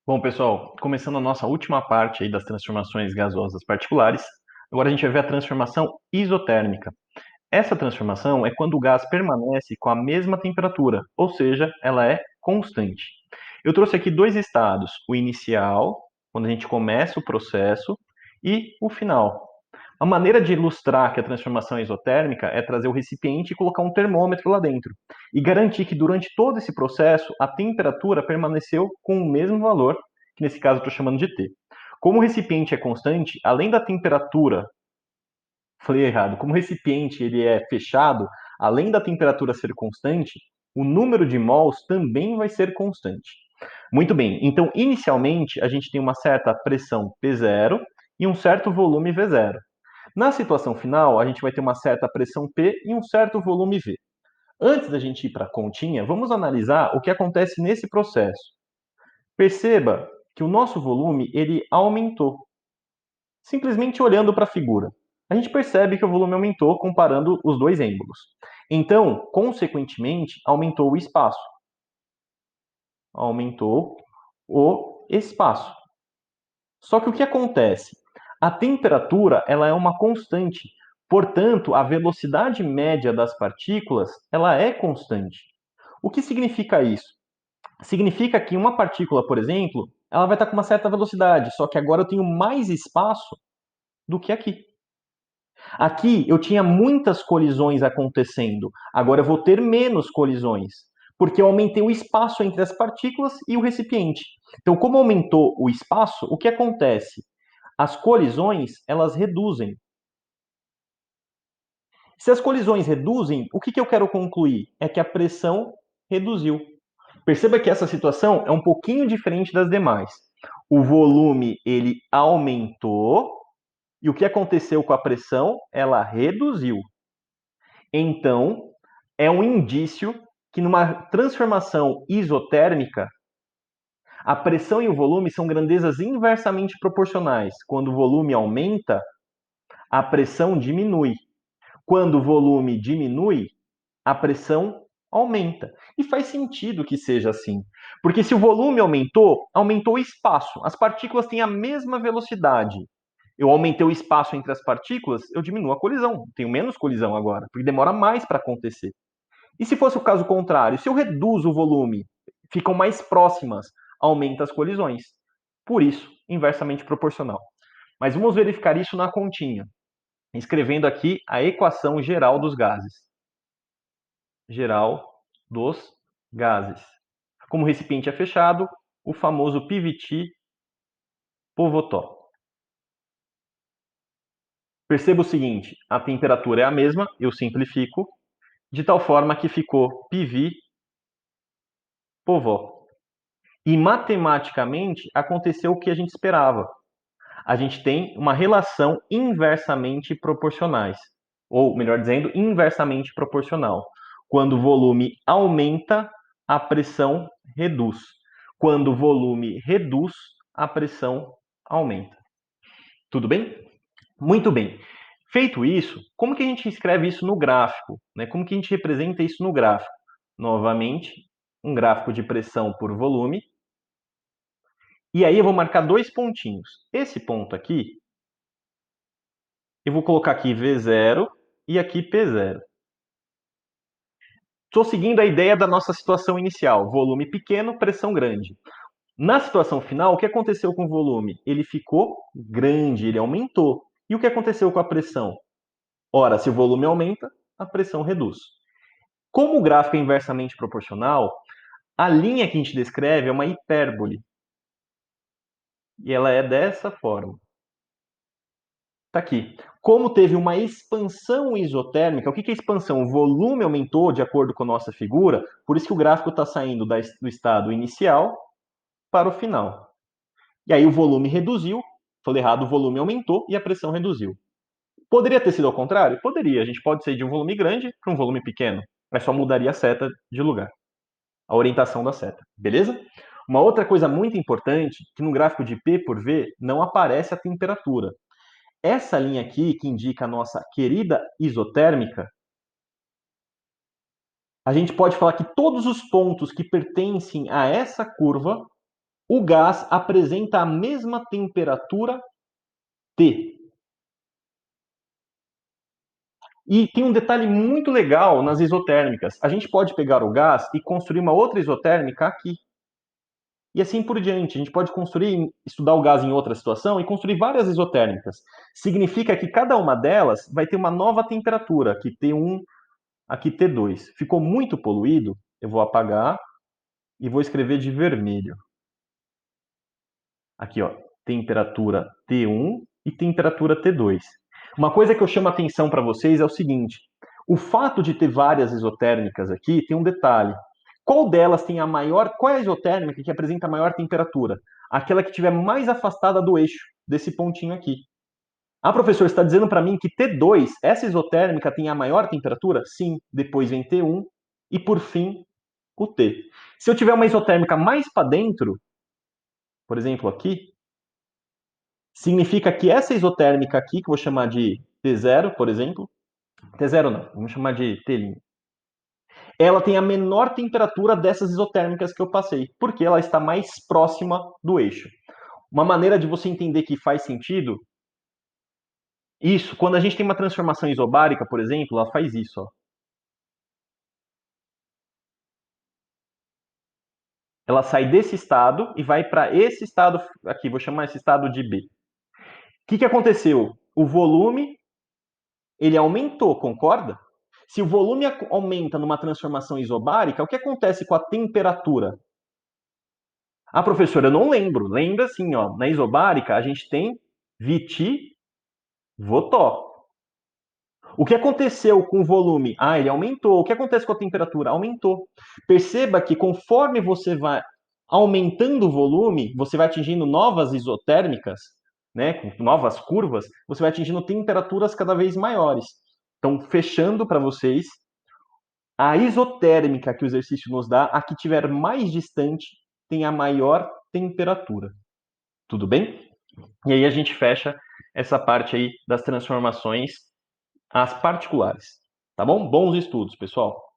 Bom, pessoal, começando a nossa última parte aí das transformações gasosas particulares, agora a gente vai ver a transformação isotérmica. Essa transformação é quando o gás permanece com a mesma temperatura, ou seja, ela é constante. Eu trouxe aqui dois estados, o inicial, quando a gente começa o processo, e o final. A maneira de ilustrar que a transformação é isotérmica é trazer o recipiente e colocar um termômetro lá dentro e garantir que durante todo esse processo a temperatura permaneceu com o mesmo valor, que nesse caso eu estou chamando de T. Como o recipiente é constante, além da temperatura, falei errado, como o recipiente ele é fechado, além da temperatura ser constante, o número de mols também vai ser constante. Muito bem, então inicialmente a gente tem uma certa pressão P0 e um certo volume V0. Na situação final, a gente vai ter uma certa pressão P e um certo volume V. Antes da gente ir para a continha, vamos analisar o que acontece nesse processo. Perceba que o nosso volume ele aumentou, simplesmente olhando para a figura. A gente percebe que o volume aumentou comparando os dois êmbolos. Então, consequentemente, aumentou o espaço. Aumentou o espaço. Só que o que acontece? A temperatura ela é uma constante, portanto, a velocidade média das partículas ela é constante. O que significa isso? Significa que uma partícula, por exemplo, ela vai estar com uma certa velocidade, só que agora eu tenho mais espaço do que aqui. Aqui eu tinha muitas colisões acontecendo, agora eu vou ter menos colisões, porque eu aumentei o espaço entre as partículas e o recipiente. Então, como aumentou o espaço, o que acontece? As colisões, elas reduzem. Se as colisões reduzem, o que eu quero concluir? É que a pressão reduziu. Perceba que essa situação é um pouquinho diferente das demais. O volume ele aumentou e o que aconteceu com a pressão? Ela reduziu. Então, é um indício que numa transformação isotérmica, a pressão e o volume são grandezas inversamente proporcionais. Quando o volume aumenta, a pressão diminui. Quando o volume diminui, a pressão aumenta. E faz sentido que seja assim. Porque se o volume aumentou, aumentou o espaço. As partículas têm a mesma velocidade. Eu aumentei o espaço entre as partículas, eu diminuo a colisão. Tenho menos colisão agora, porque demora mais para acontecer. E se fosse o caso contrário, se eu reduzo o volume, ficam mais próximas, aumenta as colisões. Por isso, inversamente proporcional. Mas vamos verificar isso na continha, escrevendo aqui a equação geral dos gases. Geral dos gases. Como o recipiente é fechado, o famoso PVT Povotó. Perceba o seguinte, a temperatura é a mesma, eu simplifico, de tal forma que ficou PV Povó. E matematicamente aconteceu o que a gente esperava. A gente tem uma relação inversamente proporcionais, ou melhor dizendo, inversamente proporcional. Quando o volume aumenta, a pressão reduz. Quando o volume reduz, a pressão aumenta. Tudo bem? Muito bem. Feito isso, como que a gente escreve isso no gráfico? Né? Como que a gente representa isso no gráfico? Novamente, um gráfico de pressão por volume. E aí eu vou marcar dois pontinhos. Esse ponto aqui, eu vou colocar aqui V0 e aqui P0. Estou seguindo a ideia da nossa situação inicial, volume pequeno, pressão grande. Na situação final, o que aconteceu com o volume? Ele ficou grande, ele aumentou. E o que aconteceu com a pressão? Ora, se o volume aumenta, a pressão reduz. Como o gráfico é inversamente proporcional, a linha que a gente descreve é uma hipérbole. E ela é dessa forma. Está aqui. Como teve uma expansão isotérmica, o que é expansão? O volume aumentou de acordo com a nossa figura, por isso que o gráfico está saindo do estado inicial para o final. E aí o volume reduziu, falei errado, o volume aumentou e a pressão reduziu. Poderia ter sido ao contrário? Poderia. A gente pode sair de um volume grande para um volume pequeno, mas só mudaria a seta de lugar, a orientação da seta, beleza? Uma outra coisa muito importante, que no gráfico de P por V não aparece a temperatura. Essa linha aqui, que indica a nossa querida isotérmica, a gente pode falar que todos os pontos que pertencem a essa curva o gás apresenta a mesma temperatura T. E tem um detalhe muito legal nas isotérmicas. A gente pode pegar o gás e construir uma outra isotérmica aqui. E assim por diante. A gente pode construir, estudar o gás em outra situação e construir várias isotérmicas. Significa que cada uma delas vai ter uma nova temperatura. Aqui T1, aqui T2. Ficou muito poluído? Eu vou apagar e vou escrever de vermelho. Aqui, ó, temperatura T1 e temperatura T2. Uma coisa que eu chamo a atenção para vocês é o seguinte: o fato de ter várias isotérmicas aqui tem um detalhe. Qual delas tem a maior? Qual é a isotérmica que apresenta a maior temperatura? Aquela que estiver mais afastada do eixo, desse pontinho aqui. Ah, professor, está dizendo para mim que T2, essa isotérmica, tem a maior temperatura? Sim. Depois vem T1 e, por fim, o T. Se eu tiver uma isotérmica mais para dentro, por exemplo, aqui, significa que essa isotérmica aqui, que eu vou chamar de T0, por exemplo, T0 não, vamos chamar de T', ela tem a menor temperatura dessas isotérmicas que eu passei, porque ela está mais próxima do eixo. Uma maneira de você entender que faz sentido, isso, quando a gente tem uma transformação isobárica, por exemplo, ela faz isso, ó. Ela sai desse estado e vai para esse estado aqui, vou chamar esse estado de B. O que aconteceu? O volume ele aumentou, concorda? Se o volume aumenta numa transformação isobárica, o que acontece com a temperatura? Ah, professor, eu não lembro. Lembra assim, ó, na isobárica a gente tem Vt, Votó. O que aconteceu com o volume? Ah, ele aumentou. O que acontece com a temperatura? Aumentou. Perceba que conforme você vai aumentando o volume, você vai atingindo novas isotérmicas, né, com novas curvas, você vai atingindo temperaturas cada vez maiores. Então, fechando para vocês, a isotérmica que o exercício nos dá, a que tiver mais distante, tem a maior temperatura. Tudo bem? E aí a gente fecha essa parte aí das transformações às particulares. Tá bom? Bons estudos, pessoal!